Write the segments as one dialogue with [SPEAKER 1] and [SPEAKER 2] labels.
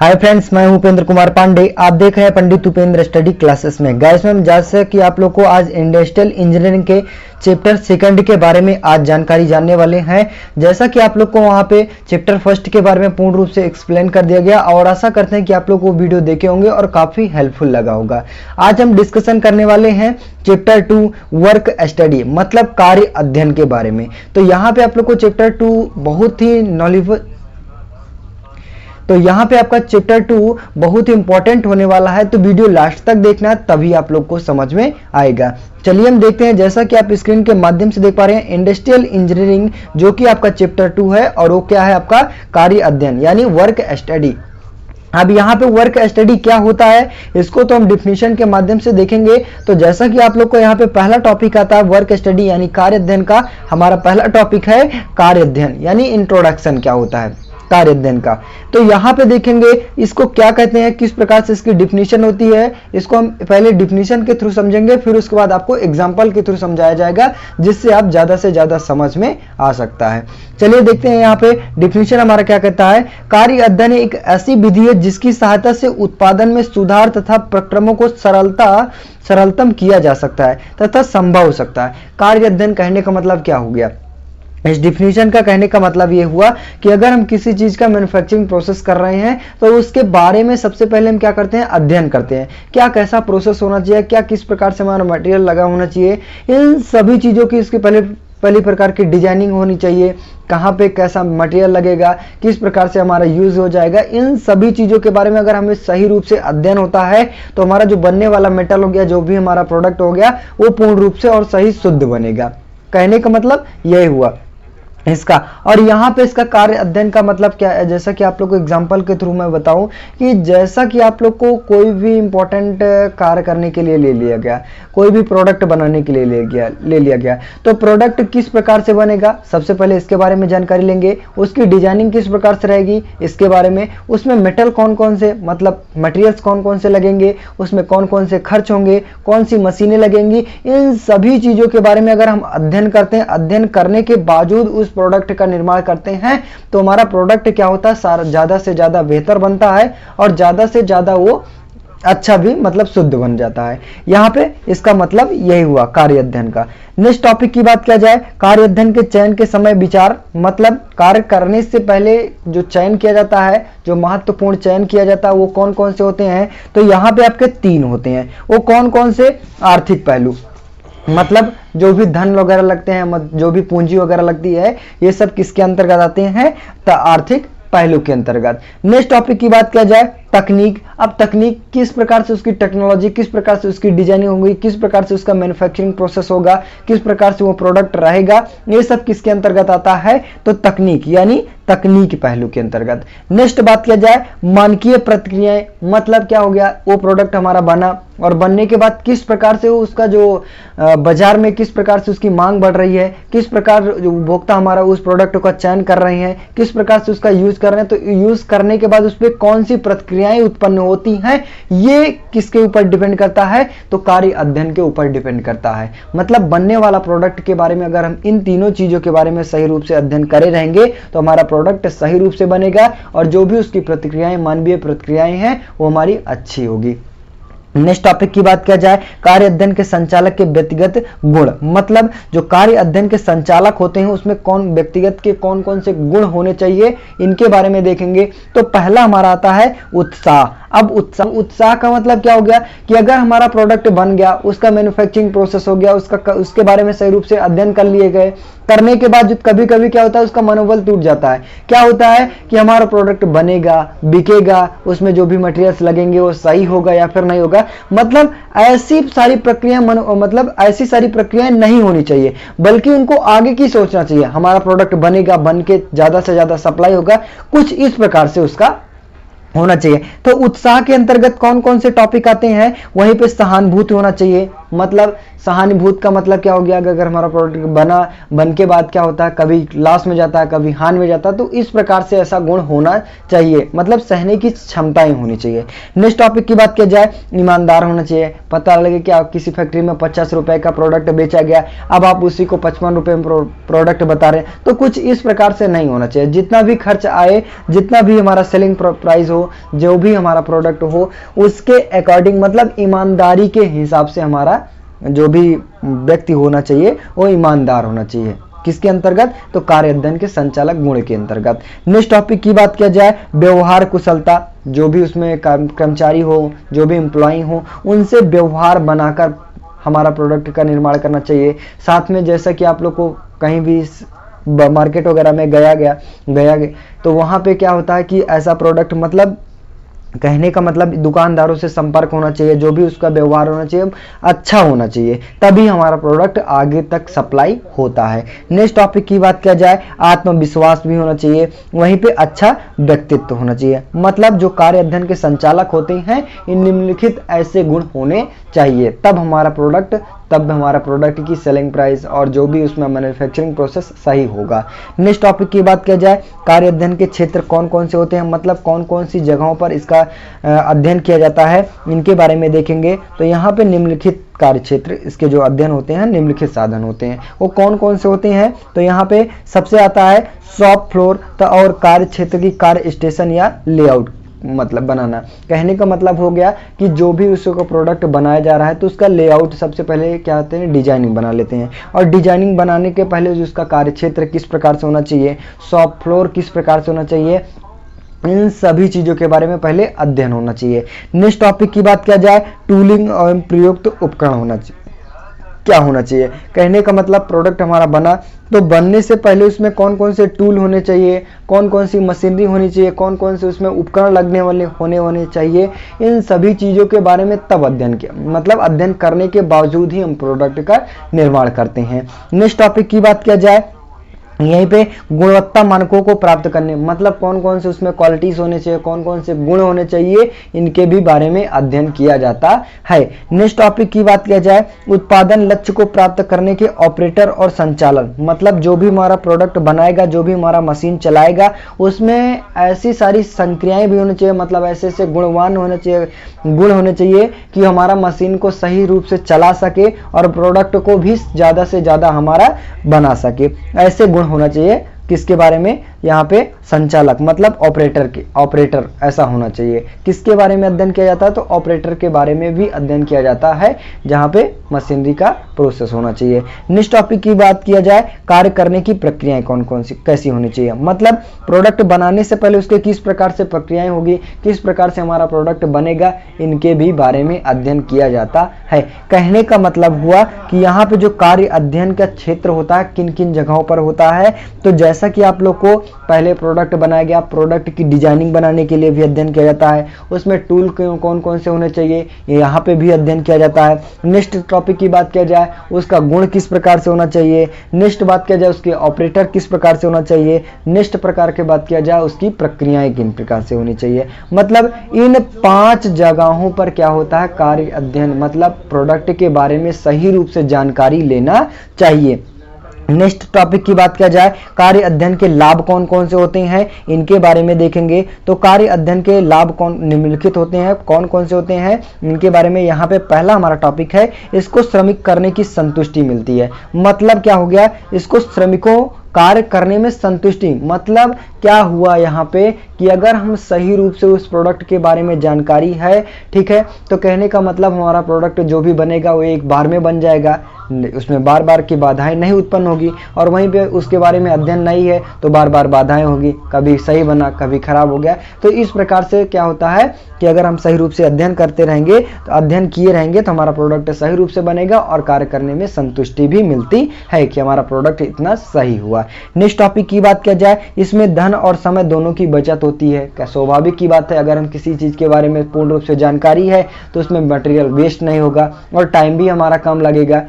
[SPEAKER 1] Hi friends, मैं हूं उपेंद्र कुमार पांडे। आप देख रहे हैं पंडित उपेंद्र स्टडी क्लासेस में। गाइस में जैसे कि आप लोग को आज इंडस्ट्रियल इंजीनियरिंग के चैप्टर सेकंड के बारे में आज जानकारी जानने वाले हैं। जैसा कि आप लोग को वहां पे चैप्टर फर्स्ट के बारे में पूर्ण रूप से एक्सप्लेन कर दिया गया और आशा करते हैं कि आप लोग को वीडियो देखे होंगे और काफी हेल्पफुल लगा होगा। आज हम डिस्कशन करने वाले हैं चैप्टर 2 वर्क स्टडी मतलब कार्य अध्ययन के बारे में। तो यहाँ पे आप लोग को चैप्टर 2 बहुत ही यहाँ पे आपका चैप्टर 2 बहुत ही इंपॉर्टेंट होने वाला है, तो वीडियो लास्ट तक देखना, तभी आप लोग को समझ में आएगा। चलिए हम देखते हैं। जैसा कि आप स्क्रीन के माध्यम से देख पा रहे हैं, इंडस्ट्रियल इंजीनियरिंग जो कि आपका चैप्टर 2 है और वो क्या है आपका कार्य अध्ययन यानी वर्क स्टडी। अब यहाँ पे वर्क स्टडी क्या होता है इसको तो हम डिफिनीशन के माध्यम से देखेंगे। तो जैसा कि आप लोग को यहाँ पे पहला टॉपिक आता है वर्क स्टडी यानी कार्य अध्ययन का, हमारा पहला टॉपिक है कार्य अध्ययन यानी इंट्रोडक्शन क्या होता है कार्य अध्ययन का। तो यहाँ पे देखेंगे इसको क्या कहते हैं, किस प्रकार से इसकी डिफिनीशन होती है। इसको हम पहले डिफिनीशन के थ्रू समझेंगे, फिर उसके बाद आपको एग्जांपल के थ्रू समझाया जाएगा जिससे आप ज्यादा से ज्यादा समझ में आ सकता है। चलिए देखते हैं यहाँ पे डिफिनीशन हमारा क्या कहता है। कार्य अध्ययन एक ऐसी विधि है जिसकी सहायता से उत्पादन में सुधार तथा प्रक्रमों को सरलतम किया जा सकता है तथा संभव हो सकता है। कार्य अध्ययन कहने का मतलब क्या हो गया, इस डिफिनीशन का कहने का मतलब ये हुआ कि अगर हम किसी चीज का मैन्युफैक्चरिंग प्रोसेस कर रहे हैं तो उसके बारे में सबसे पहले हम क्या करते हैं, अध्ययन करते हैं। क्या कैसा प्रोसेस होना चाहिए, क्या किस प्रकार से हमारा मटेरियल लगा होना चाहिए, इन सभी चीजों की इसके पहली प्रकार की डिजाइनिंग होनी चाहिए। कहाँ पे कैसा मटेरियल लगेगा, किस प्रकार से हमारा यूज हो जाएगा, इन सभी चीजों के बारे में अगर हमें सही रूप से अध्ययन होता है तो हमारा जो बनने वाला मेटल हो गया, जो भी हमारा प्रोडक्ट हो गया, वो पूर्ण रूप से और सही शुद्ध बनेगा। कहने का मतलब यही हुआ इसका। और यहाँ पे इसका कार्य अध्ययन का मतलब क्या है, जैसा कि आप लोग को एग्जांपल के थ्रू मैं बताऊं कि जैसा कि आप लोग को कोई भी इंपॉर्टेंट कार्य करने के लिए ले लिया गया, कोई भी प्रोडक्ट बनाने के लिए ले लिया गया, तो प्रोडक्ट किस प्रकार से बनेगा, सबसे पहले इसके बारे में जानकारी लेंगे। उसकी डिजाइनिंग किस प्रकार से रहेगी इसके बारे में, उसमें मेटल कौन कौन से मतलब मटेरियल्स कौन कौन से लगेंगे, उसमें कौन कौन से खर्च होंगे, कौन सी मशीनें लगेंगी, इन सभी चीजों के बारे में अगर हम अध्ययन करते हैं, अध्ययन करने के बावजूद उस प्रोडक्ट का निर्माण करते हैं तो हमारा प्रोडक्ट क्या होता है, ज्यादा से ज्यादा बेहतर बनता है और ज्यादा से ज्यादा वो अच्छा भी मतलब शुद्ध बन जाता है। यहाँ पे इसका मतलब यही हुआ कार्य अध्ययन का। नेक्स्ट टॉपिक की बात किया जाए, कार्य अध्ययन के चयन के समय विचार मतलब कार्य करने से पहले जो चयन किया जाता है, जो महत्वपूर्ण चयन किया जाता है वो कौन कौन से होते हैं। तो यहाँ पे आपके 3 होते हैं। वो कौन कौन से, आर्थिक पहलू मतलब जो भी धन वगैरह लगते हैं, जो भी पूंजी वगैरह लगती है, ये सब किसके अंतर्गत आते हैं, आर्थिक पहलू के अंतर्गत। नेक्स्ट टॉपिक की बात किया जाए तकनीक। अब तकनीक किस प्रकार से उसकी टेक्नोलॉजी, किस प्रकार से उसकी डिजाइनिंग होगी, किस प्रकार से उसका मैन्युफैक्चरिंग प्रोसेस होगा, किस प्रकार से वो प्रोडक्ट रहेगा, ये सब किसके अंतर्गत आता है, तो तकनीक यानी तकनीक पहलू के अंतर्गत। नेक्स्ट बात किया जाए मानकीय प्रक्रियाएं मतलब क्या हो गया, वो प्रोडक्ट हमारा बना और बनने के बाद किस प्रकार से उसका जो बाजार में किस प्रकार से उसकी मांग बढ़ रही है, किस प्रकार उपभोक्ता हमारा उस प्रोडक्ट का चयन कर रहे हैं, किस प्रकार से उसका यूज कर रहे हैं, तो यूज करने के बाद उस पर कौन सी प्रक्रियाएं उत्पन्न होती हैं, ये किसके ऊपर डिपेंड करता है, तो कार्य अध्ययन के ऊपर डिपेंड करता है। मतलब बनने वाला प्रोडक्ट के बारे में अगर हम इन तीनों चीजों के बारे में सही रूप से अध्ययन करे रहेंगे तो हमारा प्रोडक्ट सही रूप से बनेगा और जो भी उसकी प्रतिक्रियाएं, मानवीय प्रतिक्रियाएं हैं, वो हमारी अच्छी होगी। नेक्स्ट टॉपिक की बात किया जाए कार्य अध्ययन के संचालक के व्यक्तिगत गुण मतलब जो कार्य अध्ययन के संचालक होते हैं उसमें कौन व्यक्तिगत के कौन कौन से गुण होने चाहिए, इनके बारे में देखेंगे। तो पहला हमारा आता है उत्साह। अब उत्साह का मतलब क्या हो गया कि अगर हमारा प्रोडक्ट बन गया, उसका मैन्युफैक्चरिंग प्रोसेस हो गया, उसके बारे में सही रूप से अध्ययन कर लिए गए, करने के बाद कभी कभी क्या होता है उसका मनोबल टूट जाता है। क्या होता है कि हमारा प्रोडक्ट बनेगा, बिकेगा, उसमें जो भी मटेरियल्स लगेंगे वो सही होगा या फिर नहीं होगा, मतलब ऐसी सारी प्रक्रियाएं नहीं होनी चाहिए, बल्कि उनको आगे की सोचना चाहिए। हमारा प्रोडक्ट बनेगा, बन के ज्यादा से ज्यादा सप्लाई होगा, कुछ इस प्रकार से उसका होना चाहिए। तो उत्साह के अंतर्गत कौन कौन से टॉपिक आते हैं, वहीं पे सहानुभूति होना चाहिए, मतलब सहानुभूत का मतलब क्या हो गया, अगर हमारा प्रोडक्ट बन के बाद क्या होता है, कभी लॉस में जाता है, कभी हानि में जाता है, तो इस प्रकार से ऐसा गुण होना चाहिए, मतलब सहने की क्षमताएं होनी चाहिए। नेक्स्ट टॉपिक की बात किया जाए, ईमानदार होना चाहिए। पता लगे कि आप किसी फैक्ट्री में 50 रुपए का प्रोडक्ट बेचा गया, अब आप उसी को 55 रुपए में प्रोडक्ट बता रहे हैं, तो कुछ इस प्रकार से नहीं होना चाहिए। जितना भी खर्च आए, जितना भी हमारा सेलिंग प्राइस हो, जो भी हमारा प्रोडक्ट हो, उसके अकॉर्डिंग, मतलब ईमानदारी के हिसाब से हमारा जो भी व्यक्ति होना चाहिए वो ईमानदार होना चाहिए। किसके अंतर्गत, तो कार्य अध्ययन के संचालक गुण के अंतर्गत। नेक्स्ट टॉपिक की बात किया जाए, व्यवहार कुशलता। जो भी उसमें कर्मचारी हो, जो भी एम्प्लॉय हो, उनसे व्यवहार बनाकर हमारा प्रोडक्ट का निर्माण करना चाहिए। साथ में जैसा कि आप लोग को कहीं भी मार्केट वगैरह में गया तो वहां पे क्या होता है कि ऐसा प्रोडक्ट, मतलब कहने का मतलब दुकानदारों से संपर्क होना चाहिए, जो भी उसका व्यवहार होना चाहिए अच्छा होना चाहिए, तभी हमारा प्रोडक्ट आगे तक सप्लाई होता है। नेक्स्ट टॉपिक की बात किया जाए, आत्मविश्वास भी होना चाहिए, वहीं पे अच्छा व्यक्तित्व होना चाहिए। मतलब जो कार्य अध्ययन के संचालक होते हैं, इन निम्नलिखित ऐसे गुण होने चाहिए, तब हमारा प्रोडक्ट की सेलिंग प्राइस और जो भी उसमें मैन्युफैक्चरिंग प्रोसेस सही होगा। नेक्स्ट टॉपिक की बात किया जाए, कार्य अध्ययन के क्षेत्र कौन कौन से होते हैं, मतलब कौन कौन सी जगहों पर इसका अध्ययन किया जाता है, इनके बारे में देखेंगे। तो यहाँ पे निम्नलिखित कार्य क्षेत्र, इसके जो अध्ययन होते हैं, निम्नलिखित साधन होते हैं, वो कौन कौन से होते हैं। तो यहाँ पे सबसे आता है शॉप फ्लोर और कार्य क्षेत्र की कार्य स्टेशन या लेआउट मतलब बनाना। कहने का मतलब हो गया कि जो भी उसको प्रोडक्ट बनाया जा रहा है, तो उसका लेआउट सबसे पहले क्या होते हैं, डिजाइनिंग बना लेते हैं, और डिजाइनिंग बनाने के पहले उसका कार्य क्षेत्र किस प्रकार से होना चाहिए, शॉप फ्लोर किस प्रकार से होना चाहिए, इन सभी चीजों के बारे में पहले अध्ययन होना चाहिए। नेक्स्ट टॉपिक की बात किया जाए, टूलिंग और प्रयुक्त उपकरण होना चाहिए। क्या होना चाहिए, कहने का मतलब प्रोडक्ट हमारा बना, तो बनने से पहले उसमें कौन कौन से टूल होने चाहिए, कौन कौन सी मशीनरी होनी चाहिए, कौन कौन से उसमें उपकरण लगने वाले होने चाहिए, इन सभी चीज़ों के बारे में तब अध्ययन किया, मतलब अध्ययन करने के बावजूद ही हम प्रोडक्ट का निर्माण करते हैं। नेक्स्ट टॉपिक की बात किया जाए, यहीं पे गुणवत्ता मानकों को प्राप्त करने, मतलब कौन कौन से उसमें क्वालिटीज होने चाहिए, कौन कौन से गुण होने चाहिए, इनके भी बारे में अध्ययन किया जाता है। नेक्स्ट टॉपिक की बात किया जाए, उत्पादन लक्ष्य को प्राप्त करने के ऑपरेटर और संचालन, मतलब जो भी हमारा प्रोडक्ट बनाएगा, जो भी हमारा मशीन चलाएगा, उसमें ऐसी सारी संक्रियाएं भी होनी चाहिए, मतलब ऐसे ऐसे गुण होने चाहिए कि हमारा मशीन को सही रूप से चला सके और प्रोडक्ट को भी ज़्यादा से ज़्यादा हमारा बना सके। ऐसे गुण होना चाहिए, किसके बारे में, यहाँ पे संचालक मतलब ऑपरेटर ऐसा होना चाहिए। किसके बारे में अध्ययन किया जाता है, तो ऑपरेटर के बारे में भी अध्ययन किया जाता है, जहाँ पे मशीनरी का प्रोसेस होना चाहिए। नेक्स्ट टॉपिक की बात किया जाए, कार्य करने की प्रक्रियाएं कौन कौन सी कैसी होनी चाहिए, मतलब प्रोडक्ट बनाने से पहले उसके किस प्रकार से प्रक्रियाएं होगी, किस प्रकार से हमारा प्रोडक्ट बनेगा, इनके भी बारे में अध्ययन किया जाता है। कहने का मतलब हुआ कि यहाँ पे जो कार्य अध्ययन का क्षेत्र होता है, किन किन जगहों पर होता है। तो जैसा कि आप लोग को पहले प्रोडक्ट बनाया गया, प्रोडक्ट की डिजाइनिंग बनाने के लिए भी अध्ययन किया जाता है, उसमें टूल कौन कौन से होने चाहिए, यहाँ पे भी अध्ययन किया जाता है। नेक्स्ट टॉपिक की बात किया जाए, उसका गुण किस प्रकार से होना चाहिए। नेक्स्ट बात किया जाए, उसके ऑपरेटर किस प्रकार से होना चाहिए। नेक्स्ट प्रकार की बात किया जाए, उसकी प्रक्रियाएं किन प्रकार से होनी चाहिए। मतलब इन 5 जगहों पर क्या होता है, कार्य अध्ययन, मतलब प्रोडक्ट के बारे में सही रूप से जानकारी लेना चाहिए। नेक्स्ट टॉपिक की बात किया जाए, कार्य अध्ययन के लाभ कौन कौन से होते हैं, इनके बारे में देखेंगे। तो कार्य अध्ययन के लाभ निम्नलिखित होते हैं, कौन कौन से होते हैं, इनके बारे में यहाँ पे पहला हमारा टॉपिक है, इसको श्रमिक करने की संतुष्टि मिलती है। मतलब क्या हो गया, इसको श्रमिकों कार्य करने में संतुष्टि, मतलब क्या हुआ यहाँ पे कि अगर हम सही रूप से उस प्रोडक्ट के बारे में जानकारी है, ठीक है, तो कहने का मतलब हमारा प्रोडक्ट जो भी बनेगा वो एक बार में बन जाएगा, उसमें बार बार की बाधाएं नहीं उत्पन्न होगी, और वहीं पे उसके बारे में अध्ययन नहीं है तो बार बार बाधाएं होगी, कभी सही बना कभी खराब हो गया। तो इस प्रकार से क्या होता है कि अगर हम सही रूप से अध्ययन करते रहेंगे, तो अध्ययन किए रहेंगे, तो हमारा प्रोडक्ट सही रूप से बनेगा और कार्य करने में संतुष्टि भी मिलती है कि हमारा प्रोडक्ट इतना सही हुआ। नेक्स्ट टॉपिक की बात किया जाए, इसमें धन और समय दोनों की बचत होती है। क्या स्वाभाविक की बात है, अगर हम किसी चीज के बारे में पूर्ण रूप से जानकारी है तो उसमें मटेरियल वेस्ट नहीं होगा और टाइम भी हमारा कम लगेगा।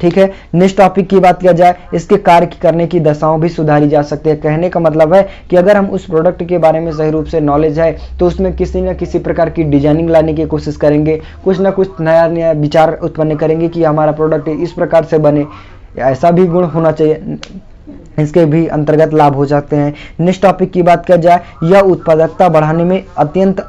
[SPEAKER 1] ठीक है। नेक्स्ट टॉपिक की बात किया जाए, इसके कार्य करने की दशाओं भी सुधारी जा सकती है। कहने का मतलब है कि अगर हम उस प्रोडक्ट के बारे में सही रूप से नॉलेज है तो उसमें किसी न किसी प्रकार की डिजाइनिंग लाने की कोशिश करेंगे, कुछ ना कुछ नया नया विचार उत्पन्न करेंगे कि हमारा प्रोडक्ट इस प्रकार से बने, ऐसा भी गुण होना चाहिए, इसके भी अंतर्गत लाभ हो सकते हैं। नेक्स्ट टॉपिक की बात किया जाए, यह उत्पादकता बढ़ाने में अत्यंत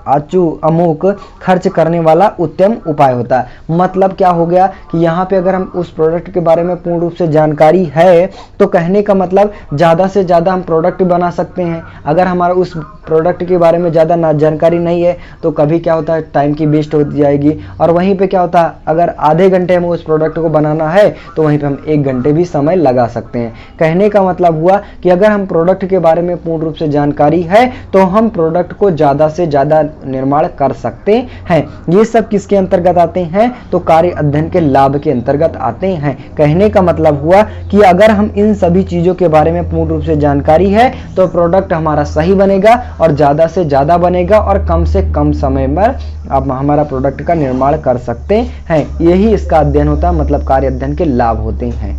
[SPEAKER 1] अमूक खर्च करने वाला उत्तम उपाय होता है। मतलब क्या हो गया कि यहाँ पे अगर हम उस प्रोडक्ट के बारे में पूर्ण रूप से जानकारी है तो कहने का मतलब ज़्यादा से ज़्यादा हम प्रोडक्ट बना सकते हैं। अगर हमारा उस प्रोडक्ट के बारे में ज़्यादा जानकारी नहीं है तो कभी क्या होता है, टाइम की वेस्ट हो जाएगी, और वहीं पे क्या होता है, अगर आधे घंटे में उस प्रोडक्ट को बनाना है तो वहीं पे हम 1 घंटे भी समय लगा सकते हैं। कहने का मतलब हुआ कि अगर हम प्रोडक्ट के बारे में पूर्ण रूप से जानकारी है तो हम प्रोडक्ट को ज़्यादा से ज़्यादा निर्माण कर सकते हैं। ये सब किसके अंतर्गत आते हैं, तो कार्य अध्ययन के लाभ के अंतर्गत आते हैं। कहने का मतलब हुआ कि अगर हम इन सभी चीज़ों के बारे में पूर्ण रूप से जानकारी है तो प्रोडक्ट हमारा सही बनेगा और ज़्यादा से ज़्यादा बनेगा और कम से कम समय में आप हमारा प्रोडक्ट का निर्माण कर सकते हैं। यही इसका अध्ययन होता है, मतलब कार्य अध्ययन के लाभ होते हैं।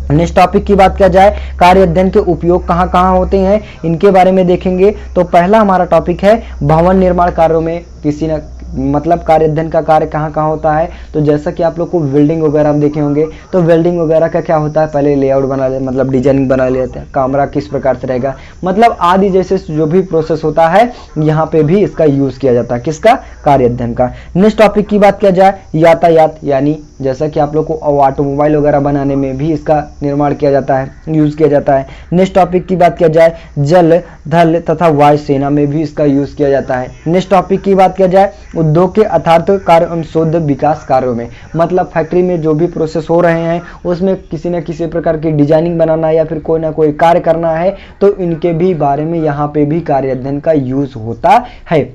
[SPEAKER 1] नेक्स्ट टॉपिक की बात किया जाए, कार्य अध्ययन के उपयोग कहाँ कहाँ होते हैं, इनके बारे में देखेंगे। तो पहला हमारा टॉपिक है भवन निर्माण कार्यों में किसी न मतलब कार्य अध्ययन का कार्य कहाँ कहाँ होता है। तो जैसा कि आप लोग को वेल्डिंग वगैरह हम देखे होंगे, तो वेल्डिंग वगैरह का क्या होता है, पहले लेआउट बना ले, मतलब डिजाइनिंग बना लेते हैं, कैमरा किस प्रकार से रहेगा, मतलब आदि जैसे जो भी प्रोसेस होता है यहाँ पे भी इसका यूज किया जाता है, किसका, कार्य अध्ययन का। नेक्स्ट टॉपिक की बात किया जाए, यातायात, यानी जैसा कि आप लोग को ऑटोमोबाइल वगैरह बनाने में भी इसका निर्माण किया जाता है, यूज किया जाता है। नेक्स्ट टॉपिक की बात किया जाए, जल थल तथा वायु सेना में भी इसका यूज किया जाता है। नेक्स्ट टॉपिक की बात किया जाए, उद्योग के अर्थात कार्य एवं शोध विकास कार्यों में, मतलब फैक्ट्री में जो भी प्रोसेस हो रहे हैं उसमें किसी न किसी प्रकार की डिजाइनिंग बनाना या फिर कोई ना कोई कार्य करना है तो इनके भी बारे में यहाँ पे भी कार्य अध्ययन का यूज होता है।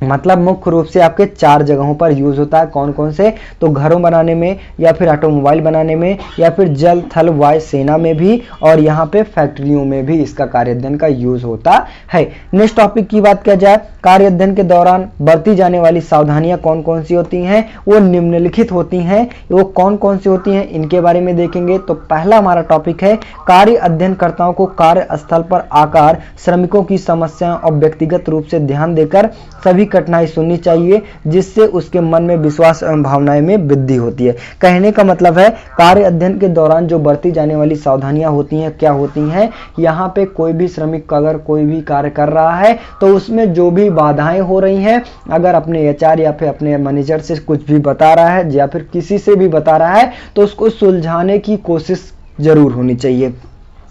[SPEAKER 1] मतलब मुख्य रूप से आपके 4 जगहों पर यूज होता है। कौन कौन से, तो घरों बनाने में या फिर ऑटोमोबाइल बनाने में या फिर जल थल वायु सेना में भी, और यहाँ पे फैक्ट्रियों में भी इसका कार्य अध्ययन का यूज होता है। नेक्स्ट टॉपिक की बात किया जाए, कार्य अध्ययन के दौरान बरती जाने वाली सावधानियां कौन कौन सी होती हैं, वो निम्नलिखित होती हैं। वो कौन कौन सी होती हैं इनके बारे में देखेंगे। तो पहला हमारा टॉपिक है, कार्य अध्ययनकर्ताओं को कार्यस्थल पर आकर श्रमिकों की समस्याएं और व्यक्तिगत रूप से ध्यान देकर सभी कठिनाई सुननी चाहिए, जिससे उसके मन में विश्वास एवं भावनाएं में वृद्धि होती है। कहने का मतलब है कार्य अध्ययन के दौरान जो बरती जाने वाली सावधानियां होती हैं, क्या होती हैं, यहाँ पे कोई भी श्रमिक अगर कोई भी कार्य कर रहा है तो उसमें जो भी बाधाएं हो रही हैं, अगर अपने एचआर या फिर अपने मैनेजर से कुछ भी बता रहा है या फिर किसी से भी बता रहा है तो उसको सुलझाने की कोशिश जरूर होनी चाहिए।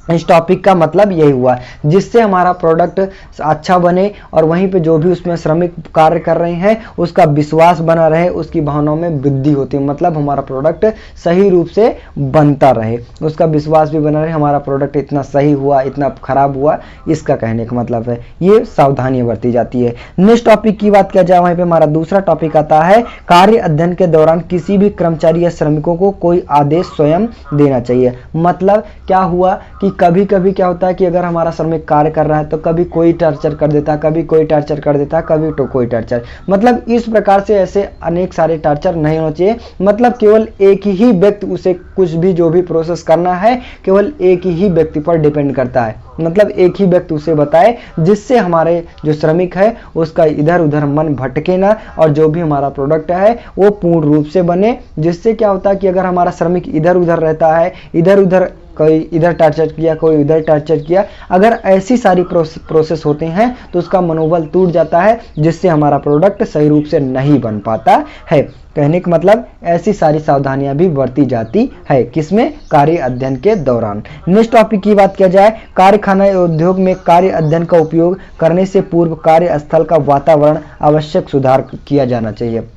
[SPEAKER 1] इस टॉपिक का मतलब यही हुआ, जिससे हमारा प्रोडक्ट अच्छा बने और वहीं पे जो भी उसमें श्रमिक कार्य कर रहे हैं उसका विश्वास बना रहे, उसकी भावनाओं में वृद्धि होती है, मतलब हमारा प्रोडक्ट सही रूप से बनता रहे, उसका विश्वास भी बना रहे, हमारा प्रोडक्ट इतना सही हुआ इतना खराब हुआ, इसका कहने का मतलब है ये सावधानियां बरती जाती है। नेक्स्ट टॉपिक की बात किया जाए, वहीं पे हमारा दूसरा टॉपिक आता है, कार्य अध्ययन के दौरान किसी भी कर्मचारी या श्रमिकों को कोई आदेश स्वयं देना चाहिए। मतलब क्या हुआ कि कभी कभी क्या होता है कि अगर हमारा श्रमिक कार्य कर रहा है तो कभी कोई टॉर्चर कर देता है, कभी कोई टॉर्चर कर देता है, कभी तो कोई टॉर्चर, मतलब इस प्रकार से ऐसे अनेक सारे टॉर्चर नहीं होना चाहिए। मतलब केवल एक ही व्यक्ति उसे कुछ भी जो भी प्रोसेस करना है केवल एक ही व्यक्ति पर डिपेंड करता है, मतलब एक ही व्यक्ति उसे बताए, जिससे हमारे जो श्रमिक है उसका इधर उधर मन भटके ना और जो भी हमारा प्रोडक्ट है वो पूर्ण रूप से बने। जिससे क्या होता है कि अगर हमारा श्रमिक इधर उधर रहता है, इधर उधर कोई इधर टॉर्चर किया कोई उधर टॉर्चर किया, अगर ऐसी सारी प्रोसेस होते हैं तो उसका मनोबल टूट जाता है, जिससे हमारा प्रोडक्ट सही रूप से नहीं बन पाता है। कहने का मतलब ऐसी सारी सावधानियां भी बरती जाती है, किसमें, कार्य अध्ययन के दौरान। नेक्स्ट टॉपिक की बात किया जाए, कारखाना उद्योग में कार्य अध्ययन का उपयोग करने से पूर्व कार्यस्थल का वातावरण आवश्यक सुधार किया जाना चाहिए।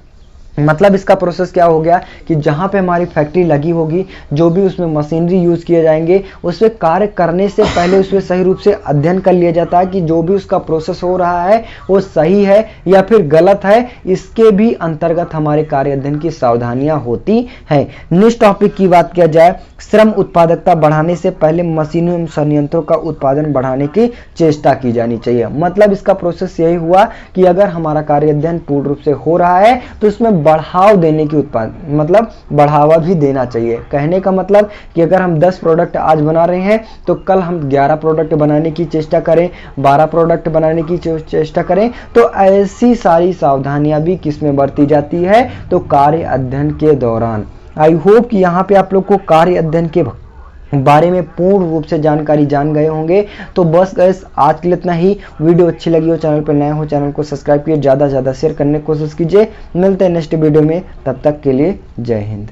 [SPEAKER 1] मतलब इसका प्रोसेस क्या हो गया कि जहाँ पे हमारी फैक्ट्री लगी होगी, जो भी उसमें मशीनरी यूज किए जाएंगे, उसमें कार्य करने से पहले उसमें सही रूप से अध्ययन कर लिया जाता है कि जो भी उसका प्रोसेस हो रहा है वो सही है या फिर गलत है। इसके भी अंतर्गत हमारे कार्य अध्ययन की सावधानियां होती हैं। नेक्स्ट टॉपिक की बात किया जाए, श्रम उत्पादकता बढ़ाने से पहले मशीनों एवं संयंत्रों का उत्पादन बढ़ाने की चेष्टा की जानी चाहिए। मतलब इसका प्रोसेस यही हुआ कि अगर हमारा कार्य अध्ययन पूर्ण रूप से हो रहा है तो इसमें बढ़ाव देने की मतलब बढ़ावा भी देना चाहिए। कहने का मतलब कि अगर हम 10 प्रोडक्ट आज बना रहे हैं तो कल हम 11 प्रोडक्ट बनाने की चेष्टा करें, 12 प्रोडक्ट बनाने की चेष्टा करें। तो ऐसी सारी सावधानियां भी किसमें बरती जाती है, तो कार्य अध्ययन के दौरान। आई होप कि यहाँ पे आप लोग को कार्य अध्ययन के बारे में पूर्ण रूप से जानकारी जान गए होंगे। तो बस गाइस आज के लिए इतना ही। वीडियो अच्छी लगी हो, चैनल पर नए हो, चैनल को सब्सक्राइब कीजिए, ज़्यादा से ज़्यादा शेयर करने की कोशिश कीजिए। मिलते हैं नेक्स्ट वीडियो में, तब तक के लिए जय हिंद।